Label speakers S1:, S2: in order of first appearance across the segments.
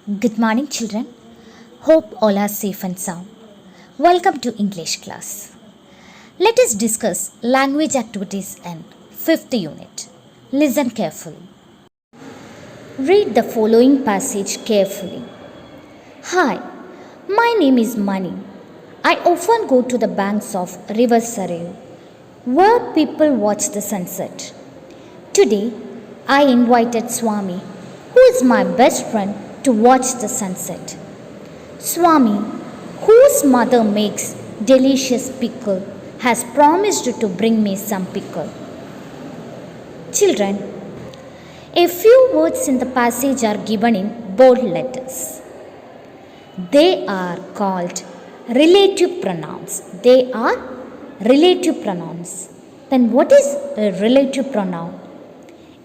S1: Good morning, children. Hope all are safe and sound. Welcome to English class. Let us discuss language activities and fifth unit. Listen carefully. Read the following passage carefully. Hi, my name is Mani. I often go to the banks of River Sarayu, where people watch the sunset. Today, I invited Swami, who is my best friend, to watch the sunset. Swami, whose mother makes delicious pickle, has promised to bring me some pickle. Children, a few words in the passage are given in bold letters. They are called relative pronouns. They are relative pronouns. Then what is a relative pronoun?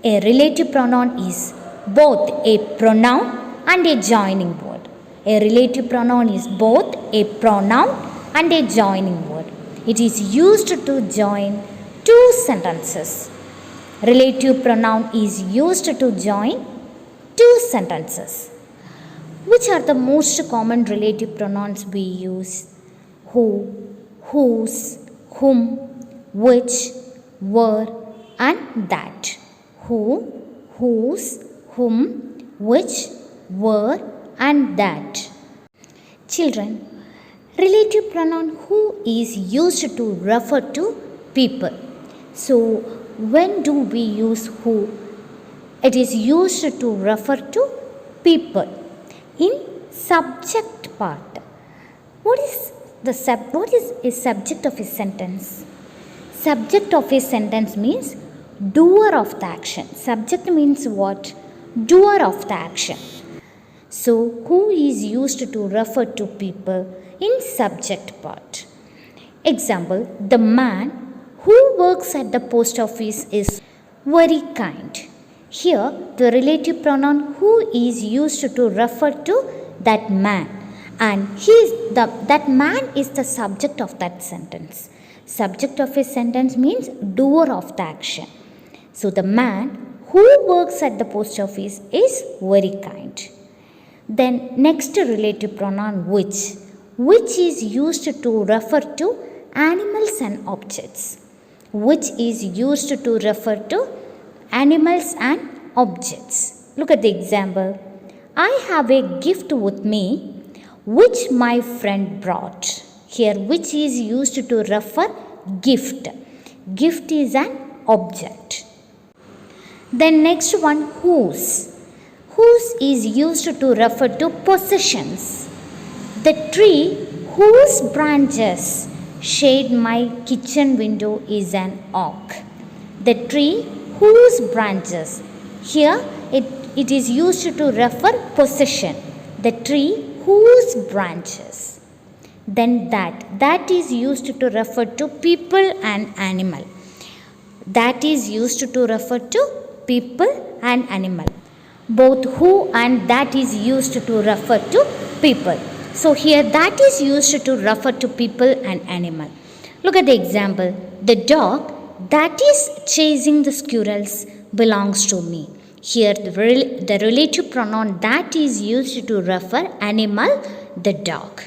S1: A relative pronoun is both a pronoun and a joining word. A relative pronoun is both a pronoun and a joining word. It is used to join two sentences. Relative pronoun is used to join two sentences. Which are the most common relative pronouns we use? Who, whose, whom, which, were, and that. Who, whose, whom, which, were, and that. Children, relative pronoun who is used to refer to people. So, when do we use who? It is used to refer to people. In subject part, what is a subject of a sentence? Subject of a sentence means doer of the action. Subject means what? Doer of the action. So, who is used to refer to people in subject part? Example, the man who works at the post office is very kind. Here, the relative pronoun who is used to refer to that man, and that man is the subject of that sentence. Subject of a sentence means doer of the action. So, the man who works at the post office is very kind. Then next relative pronoun which is used to refer to animals and objects. Which is used to refer to animals and objects. Look at the example. I have a gift with me which my friend brought. Here which is used to refer gift. Gift is an object. Then next one whose. Whose is used to refer to possessions. The tree whose branches shade my kitchen window is an oak. The tree whose branches. Here it is used to refer possession. The tree whose branches. Then that is used to refer to people and animal. That is used to refer to people and animal. Both who and that is used to refer to people. So here that is used to refer to people and animal. Look at the example. The dog that is chasing the squirrels belongs to me. Here the relative pronoun that is used to refer animal, the dog.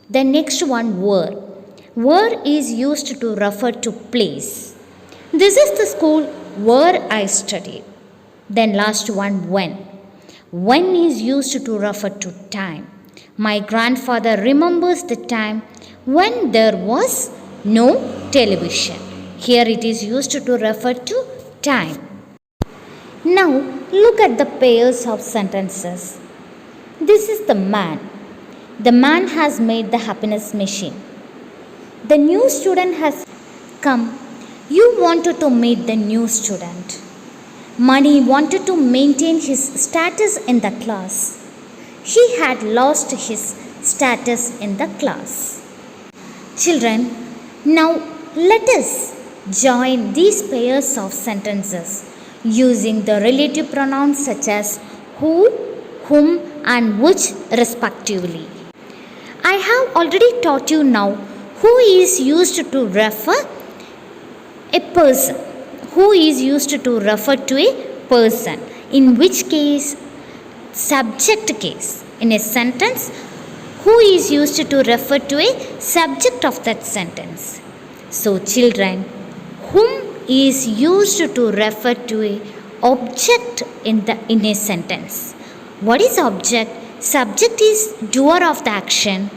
S1: The next one were. Were is used to refer to place. This is the school where I studied. Then last one when. When is used to refer to time. My grandfather remembers the time when there was no television. Here it is used to refer to time. Now look at the pairs of sentences. This is the man. The man has made the happiness machine. The new student has come. You wanted to meet the new student. Mani wanted to maintain his status in the class. He had lost his status in the class. Children, now let us join these pairs of sentences using the relative pronouns such as who, whom, and which respectively. I have already taught you now who is used to refer a person. Who is used to refer to a person. In which case? Subject case. in a sentence, who is used to refer to a subject of that sentence. So children, whom is used to refer to a object in a sentence. What is object? Subject is doer of the action.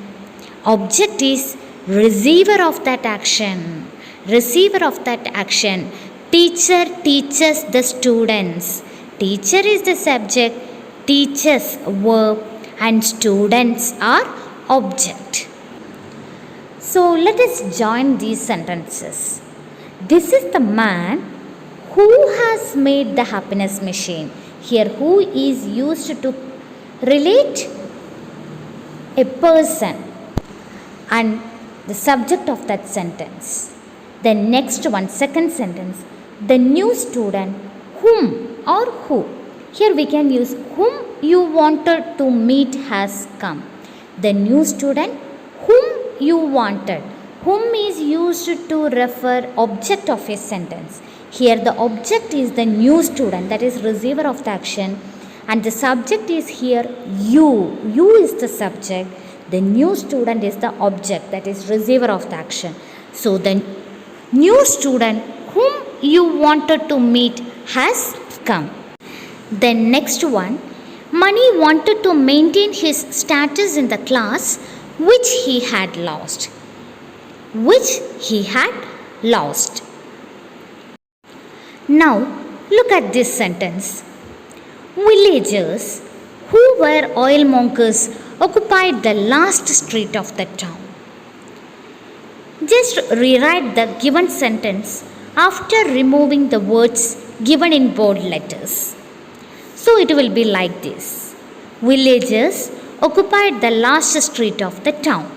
S1: Object is receiver of that action. Receiver of that action. Teacher teaches the students. Teacher is the subject, teaches verb, and students are object. So let us join these sentences. This is the man who has made the happiness machine. Here, who is used to relate a person and the subject of that sentence. Then next one, second sentence, the new student, whom or who. Here we can use whom you wanted to meet has come. The new student, whom you wanted. Whom is used to refer object of a sentence. Here the object is the new student, that is receiver of the action, and the subject is here you. You is the subject. The new student is the object, that is receiver of the action. So the new student whom you wanted to meet has come. Then next one, Mani wanted to maintain his status in the class which he had lost. Which he had lost. Now look at this sentence. Villagers who were oilmongers occupied the last street of the town. Just rewrite the given sentence after removing the words given in bold letters. So it will be like this. Villagers occupied the last street of the town.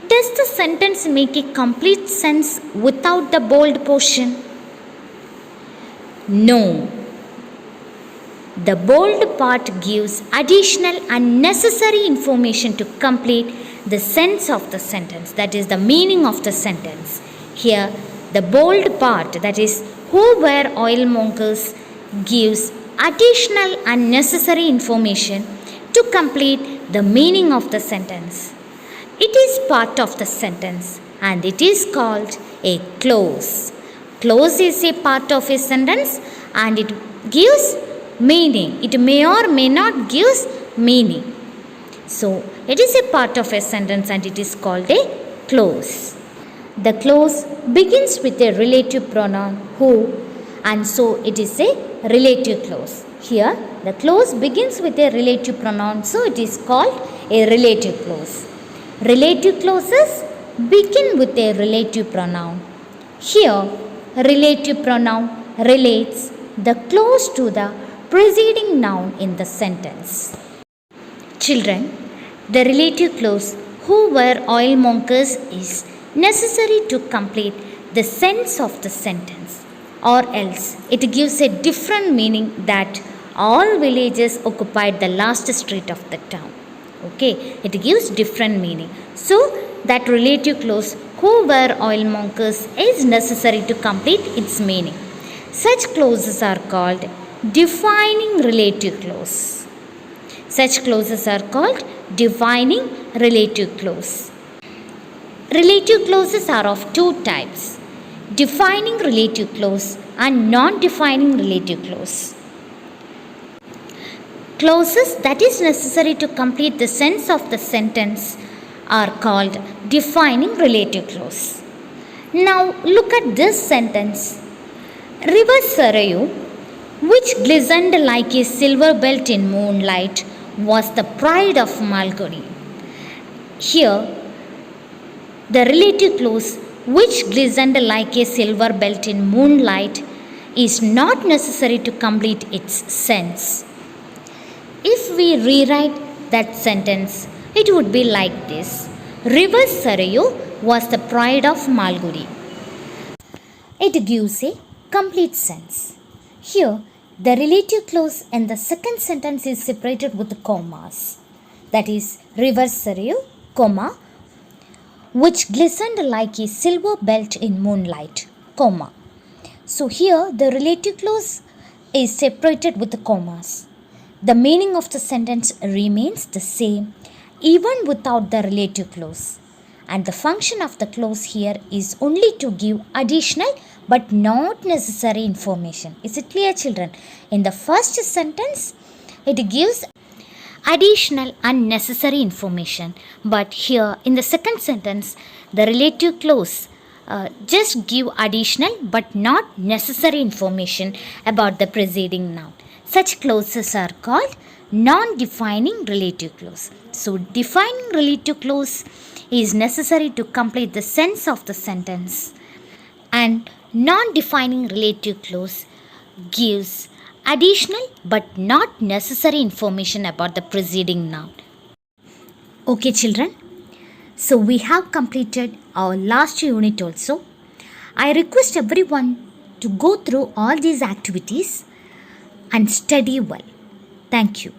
S1: Does the sentence make a complete sense without the bold portion? No. The bold part gives additional unnecessary information to complete the sense of the sentence, that is the meaning of the sentence. Here, the bold part, that is, who were oilmongers, gives additional unnecessary information to complete the meaning of the sentence. It is part of the sentence and it is called a clause. Clause is a part of a sentence and it gives meaning. It may or may not give meaning. So, it is a part of a sentence and it is called a clause. The clause begins with a relative pronoun who, and so it is a relative clause. Here, the clause begins with a relative pronoun, so it is called a relative clause. Relative clauses begin with a relative pronoun. Here, relative pronoun relates the clause to the preceding noun in the sentence. Children, the relative clause who were oilmongers is necessary to complete the sense of the sentence, or else it gives a different meaning that all villages occupied the last street of the town. Okay, it gives different meaning. So, that relative clause who were oilmongers is necessary to complete its meaning. Such clauses are called defining relative clause. Such clauses are called defining relative clause. Relative clauses are of two types: defining relative clause and non-defining relative clause. Clauses that is necessary to complete the sense of the sentence are called defining relative clause. Now look at this sentence. River Sarayu, which glistened like a silver belt in moonlight, was the pride of Malgudi. Here, the relative clause, which glistened like a silver belt in moonlight, is not necessary to complete its sense. If we rewrite that sentence, it would be like this. River Sarayu was the pride of Malgudi. It gives a complete sense. Here, the relative clause in the second sentence is separated with commas. That is, River Sarayu, comma, which glistened like a silver belt in moonlight, comma. So here, the relative clause is separated with the commas. The meaning of the sentence remains the same even without the relative clause. And the function of the clause here is only to give additional but not necessary information. Is it clear, children? In the first sentence, it gives additional unnecessary information, but here in the second sentence, the relative clause just give additional but not necessary information about the preceding noun. Such clauses are called non-defining relative clause. So defining relative clause is necessary to complete the sense of the sentence, and non-defining relative clause gives additional but not necessary information about the preceding noun. Okay, children. So we have completed our last unit also. I request everyone to go through all these activities and study well. Thank you.